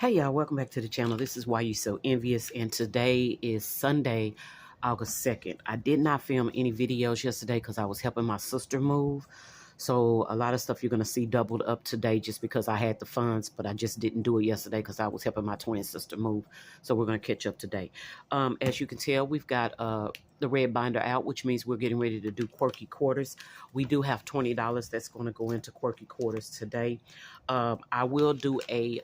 Hey y'all, welcome back to the channel. This is Why You So Envious, and today is Sunday, August 2nd. I did not film any videos yesterday because I was helping my sister move. So a lot of stuff you're going to see doubled up today just because I had the funds, but I just didn't do it yesterday because I was helping my twin sister move. So we're going to catch up today. As you can tell, we've got the red binder out, which means we're getting ready to do Quirky quarters. We do have $20 that's going to go into Quirky quarters today. I will do a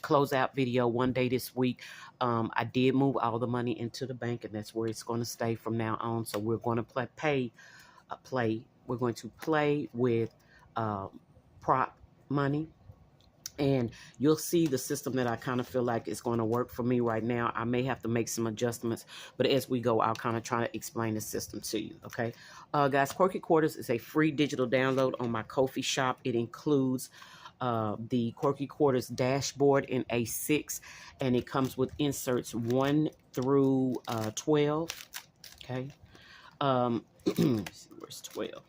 closeout video one day this week. I did move all the money into the bank, and that's where it's going to stay from now on. So we're going to we're going to play with prop money, and you'll see the system that I kind of feel like is going to work for me right now. I may have to make some adjustments, but as we go, I'll kind of try to explain the system to you. Okay, guys, Quirky Quarters is a free digital download on my Ko-fi shop. It includes the Quirky Quarters dashboard in A6, and it comes with inserts 1 through 12. Okay, let's see, where's 12?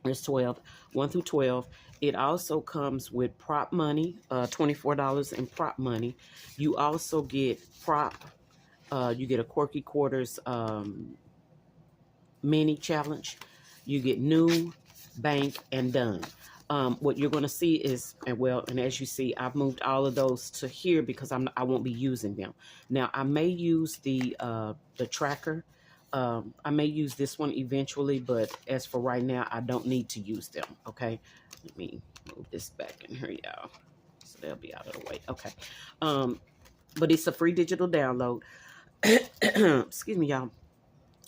There's 12, 1 through 12. It also comes with prop money, $24 in prop money. You also get you get a Quirky Quarters mini challenge. You get new, bank, and done. What you're going to see is, and as you see, I've moved all of those to here because I won't be using them. Now, I may use the tracker. I may use this one eventually, but as for right now, I don't need to use them. Okay, let me move this back in here, y'all, so they'll be out of the way. Okay, but it's a free digital download. Excuse me, y'all.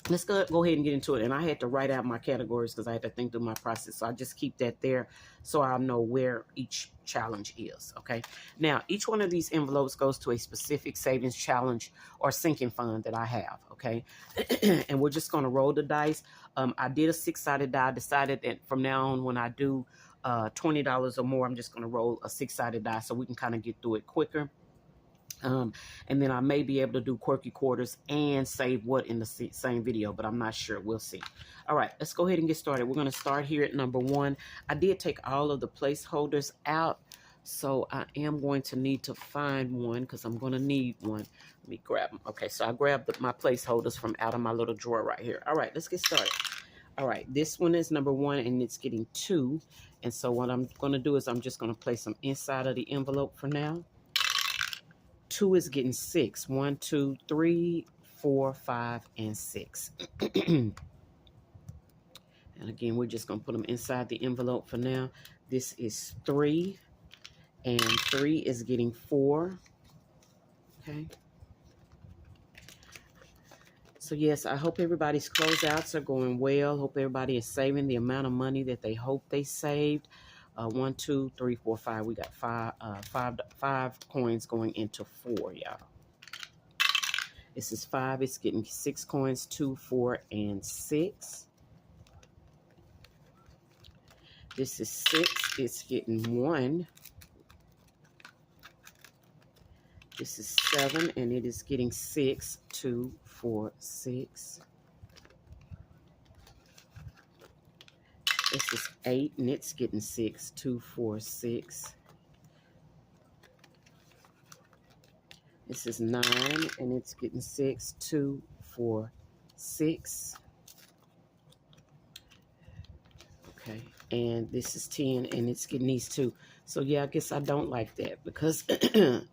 Let's go ahead and get into it. And I had to write out my categories because I had to think through my process. So I just keep that there so I'll know where each challenge is. Okay. Now, each one of these envelopes goes to a specific savings challenge or sinking fund that I have. Okay. And we're just going to roll the dice. I did a 6-sided die. I decided that from now on, when I do $20 or more, I'm just going to roll a 6-sided die so we can kind of get through it quicker. And then I may be able to do Quirky Quarters and save what in the same video, but I'm not sure. We'll see. All right, let's go ahead and get started. We're going to start here at number 1. I did take all of the placeholders out, so I am going to need to find one because I'm going to need one. Let me grab them. Okay, so I grabbed my placeholders from out of my little drawer right here. All right, let's get started. All right, this one is number 1, and it's getting 2. And so what I'm going to do is I'm just going to place them inside of the envelope for now. 2 is getting 6. 1, 2, 3, 4, 5, and 6. And again, we're just going to put them inside the envelope for now. This is 3, and 3 is getting 4. Okay. So yes, I hope everybody's closeouts are going well. Hope everybody is saving the amount of money that they hope they saved. 1, 2, 3, 4, 5. We got five coins going into 4, y'all. This is 5. It's getting 6 coins, 2, 4, and 6. This is 6. It's getting 1. This is 7, and it is getting 6, 2, 4, 6. This is 8, and it's getting 6, 2, 4, 6. This is 9, and it's getting 6, 2, 4, 6. Okay, and this is 10, and it's getting these 2. So yeah, I guess I don't like that because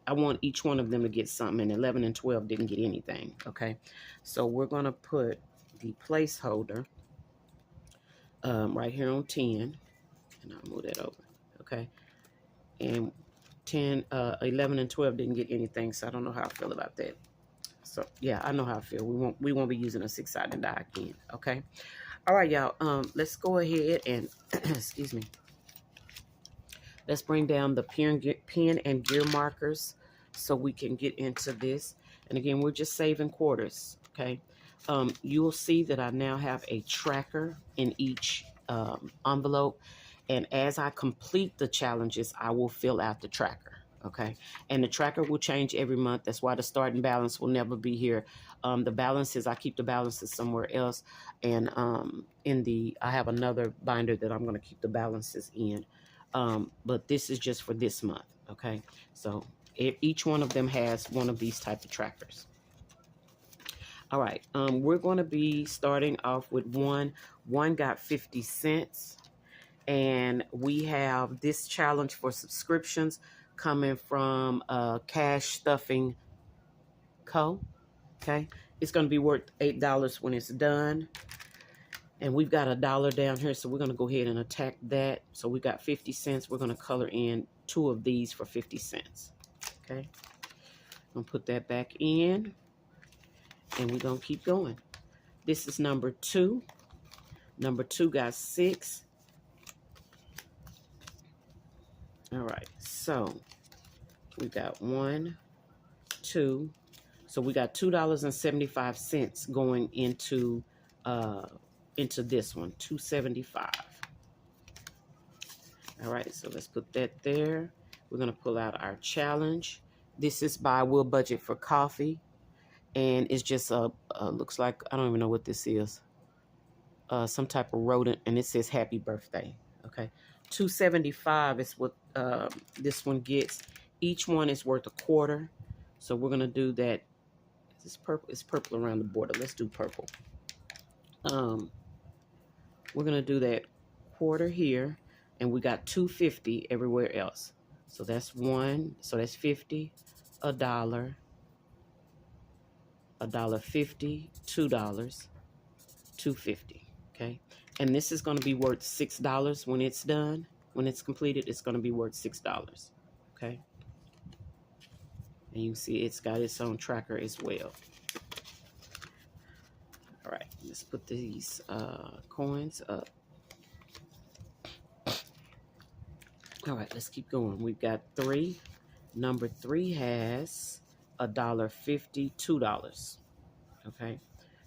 I want each one of them to get something, and 11 and 12 didn't get anything. Okay, so we're going to put the placeholder right here on 10, and I'll move that over. Okay, and 10, 11 and 12 didn't get anything, so I don't know how I feel about that. So yeah, I know how I feel. We won't be using a 6-sided die again. Okay, all right, y'all. Let's go ahead and excuse me. Let's bring down the pen and gear markers so we can get into this. And again, we're just saving quarters. Okay, you will see that I now have a tracker in each envelope. And as I complete the challenges, I will fill out the tracker, okay? And the tracker will change every month. That's why the starting balance will never be here. The balances, I keep the balances somewhere else. And I have another binder that I'm going to keep the balances in. But this is just for this month, okay? So Each one of them has one of these type of trackers. All right, we're going to be starting off with one. One got 50 cents. And we have this challenge for subscriptions coming from Cash Stuffing Co. Okay, it's going to be worth $8 when it's done. And we've got $1 down here, so we're going to go ahead and attack that. So we got 50 cents. We're going to color in 2 of these for 50 cents. Okay, I'm going to put that back in, and we're going to keep going. This is number 2. Number 2 got 6. All right, so we got 1, 2. So we got $2.75 going into this one, $2.75. All right, so let's put that there. We're gonna pull out our challenge. This is by Will Budget for Coffee, and it's just looks like, I don't even know what this is. Some type of rodent, and it says happy birthday. Okay, $2.75 is what this one gets. Each one is worth $0.25. So we're gonna do that. It's purple. It's purple around the border. Let's do purple. We're gonna do that $0.25 here, and we got $2.50 everywhere else. So that's 1. So that's 50, $1, $1.50, $2, $2.50. Okay, and this is going to be worth $6 when it's done. When it's completed, it's going to be worth $6. Okay, and you can see it's got its own tracker as well. All right, let's put these coins up. All right, let's keep going. We've got 3. Number 3 has $1.50, $2. Okay,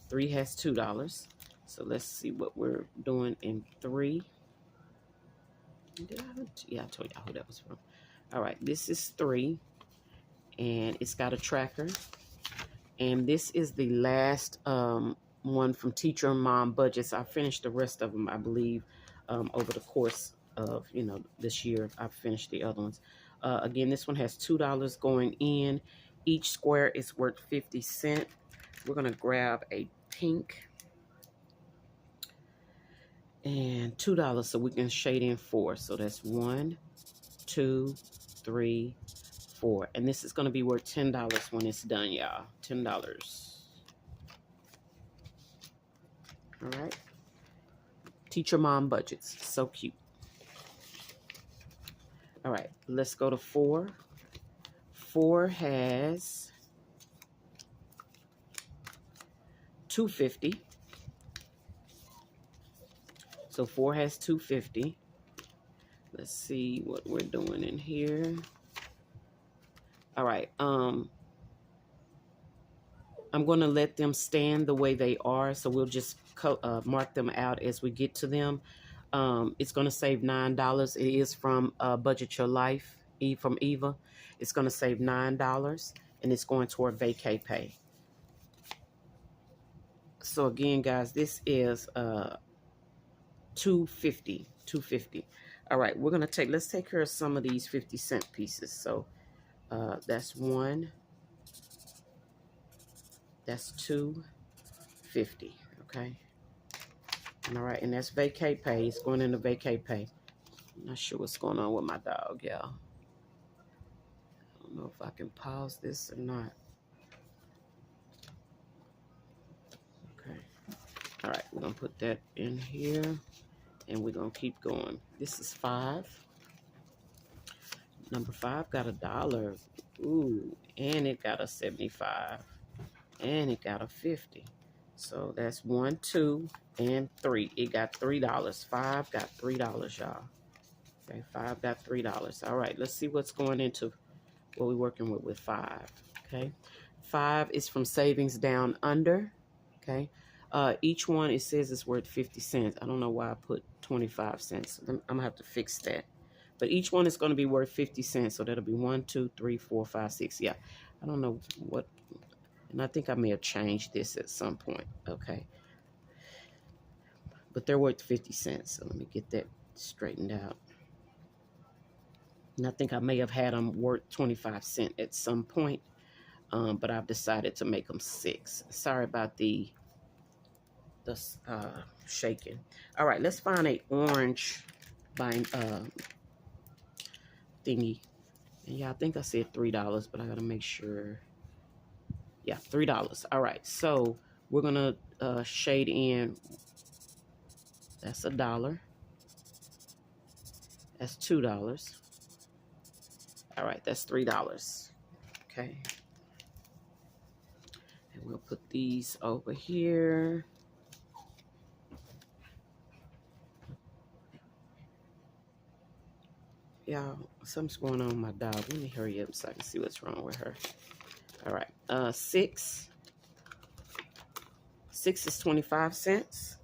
3 has $2. So let's see what we're doing in 3. Yeah, I told y'all who that was from. All right, this is 3, and it's got a tracker. And this is the last one from Teacher and Mom Budgets. I finished the rest of them, I believe, over the course of, this year. I've finished the other ones. Again, this one has $2 going in. Each square is worth 50 cents. We're going to grab a pink and $2 so we can shade in 4. So that's 1, 2, 3, 4. And this is going to be worth $10 when it's done, y'all. $10. All right. Teacher Mom Budgets. So cute. All right. Let's go to 4. 4 has $2.50. So 4 has $2.50. Let's see what we're doing in here. All right. I'm going to let them stand the way they are. So we'll just mark them out as we get to them. It's going to save $9. It is from Budget Your Life, from Eva. It's going to save $9, and it's going toward vacay pay. So again, guys, this is $2.50. $2.50. All right, we're going to let's take care of some of these 50-cent pieces. So that's 1. That's $2.50. Okay. All right, and that's vacay pay. It's going into vacay pay. I'm not sure what's going on with my dog, y'all. I don't know if I can pause this or not. Okay. All right, we're going to put that in here, and we're going to keep going. This is 5. Number 5 got $1. Ooh, and it got a 75. And it got a 50. So that's 1, 2, and 3. It got $3. 5 got $3, y'all. Okay, 5 got $3. All right, let's see what's going into what we're working with 5. Okay, 5 is from Savings Down Under. Okay, each one, it says it's worth 50 cents. I don't know why I put 25 cents. I'm gonna have to fix that. But each one is going to be worth 50 cents. So that'll be 1, 2, 3, 4, 5, 6. Yeah, I don't know what. And I think I may have changed this at some point. Okay. But they're worth 50 cents. So let me get that straightened out. And I think I may have had them worth 25 cents at some point, but I've decided to make them 6. Sorry about the shaking. All right, let's find a orange thingy. And yeah, I think I said $3, but I gotta make sure. Yeah, $3. All right, so we're gonna shade in. That's $1. That's $2. All right, that's $3. Okay. And we'll put these over here. Y'all, something's going on with my dog. Let me hurry up so I can see what's wrong with her. All right, 6. 6 is 25 cents.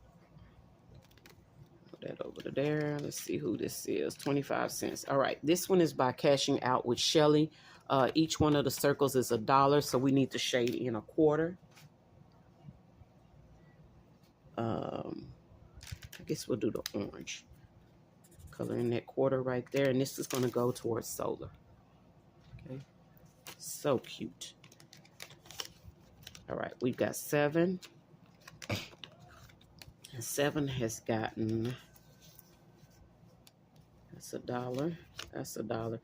Put that over to there. Let's see who this is. 25 cents. All right, this one is by Cashing Out with Shelly. Each one of the circles is $1, so we need to shade in a quarter. I guess we'll do the orange. Color in that quarter right there, and this is going to go towards solar. Okay, so cute. All right, we've got 7. And 7 has gotten, that's $1. That's $1.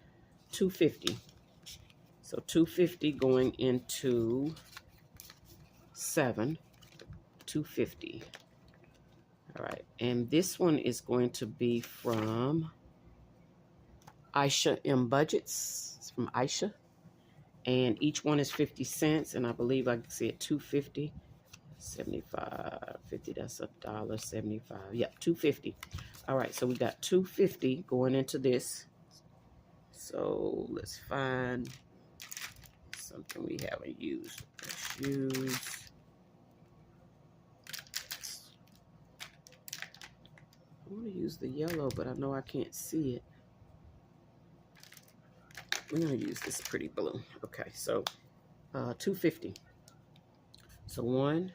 $2.50. So $2.50 going into 7. $2.50. All right, and this one is going to be from Aisha M Budgets. It's from Aisha, and each one is 50 cents, and I believe I said $2.50. 75, 50. That's $1.75. Yep, $2.50. All right, so we got $2.50 going into this. So let's find something we haven't used. Let's use. I want to use the yellow, but I know I can't see it. We're going to use this pretty blue. Okay, so $2.50. So 1,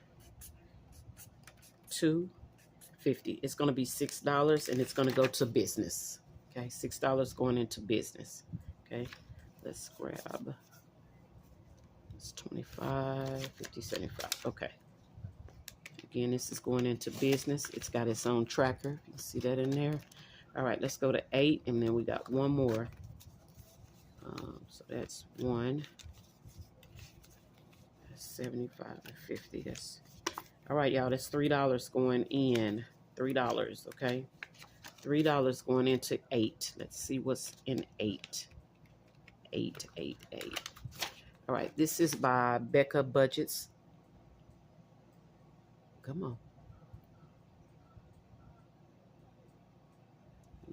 2.50. It's going to be $6, and it's going to go to business. Okay, $6 going into business. Okay, let's grab. It's 25, 50, 75. Okay. Again, this is going into business. It's got its own tracker. You see that in there? All right, let's go to 8, and then we got one more. So that's 1. That's 75 and 50. That's all right, y'all. That's $3 going in. $3, okay? $3 going into 8. Let's see what's in 8. 8, 8, 8. All right, this is by Becca Budgets. Come on.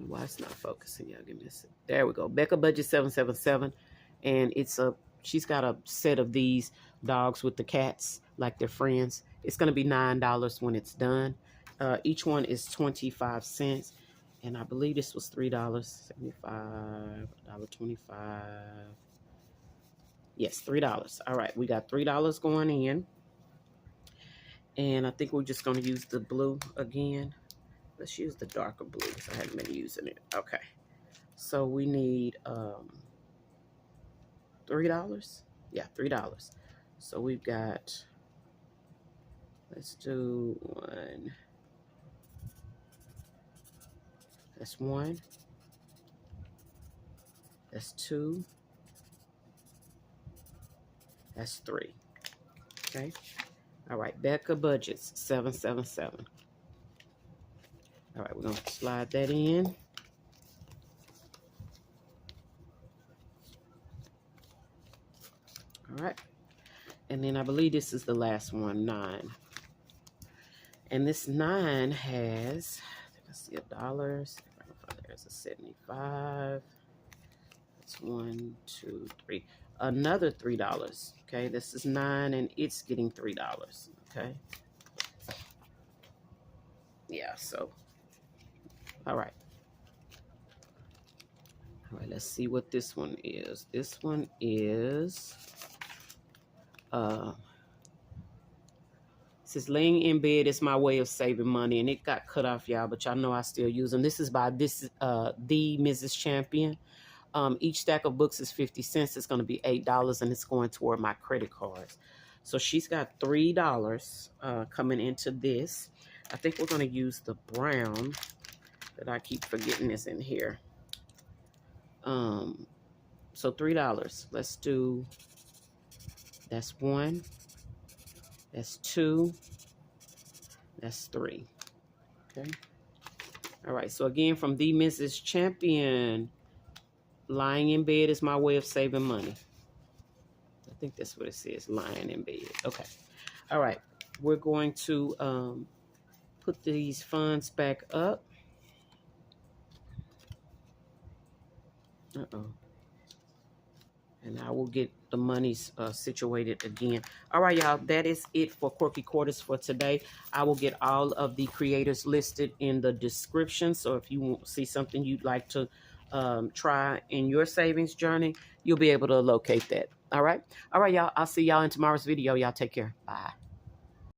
Why it's not focusing, y'all? Give me a second. There we go. Becca Budget 777, and she's got a set of these dogs with the cats like they're friends. It's gonna be $9 when it's done. Each one is 25 cents, and I believe this was $3. 75, $1.25. Yes, $3. All right, we got $3 going in. And I think we're just going to use the blue again. Let's use the darker blue because I haven't been using it. Okay. So we need $3. Yeah, $3. So we've got, let's do 1. That's 1. That's 2. That's 3. Okay. All right, Becca Budgets 777. All right, we're going to slide that in. All right. And then I believe this is the last one, 9. And this 9 has, I think I see $1. There's a 75. That's 1, 2, 3. Another $3. Okay, this is 9, and it's getting $3. Okay. Yeah. So. All right. All right. Let's see what this one is. This one is. It says laying in bed is my way of saving money, and it got cut off, y'all. But y'all know I still use them. This is by the Mrs. Champion. Each stack of books is 50 cents. It's going to be $8, and it's going toward my credit cards. So she's got $3 coming into this. I think we're going to use the brown that I keep forgetting is in here. So $3. Let's do, that's 1, that's 2, that's 3. Okay. All right. So again, from the Mrs. Champion, lying in bed is my way of saving money. I think that's what it says, lying in bed. Okay. All right. We're going to put these funds back up. And I will get the monies situated again. All right, y'all. That is it for Quirky Quarters for today. I will get all of the creators listed in the description. So if you see something you'd like to try in your savings journey, you'll be able to locate that. All right. All right, y'all. I'll see y'all in tomorrow's video. Y'all take care. Bye.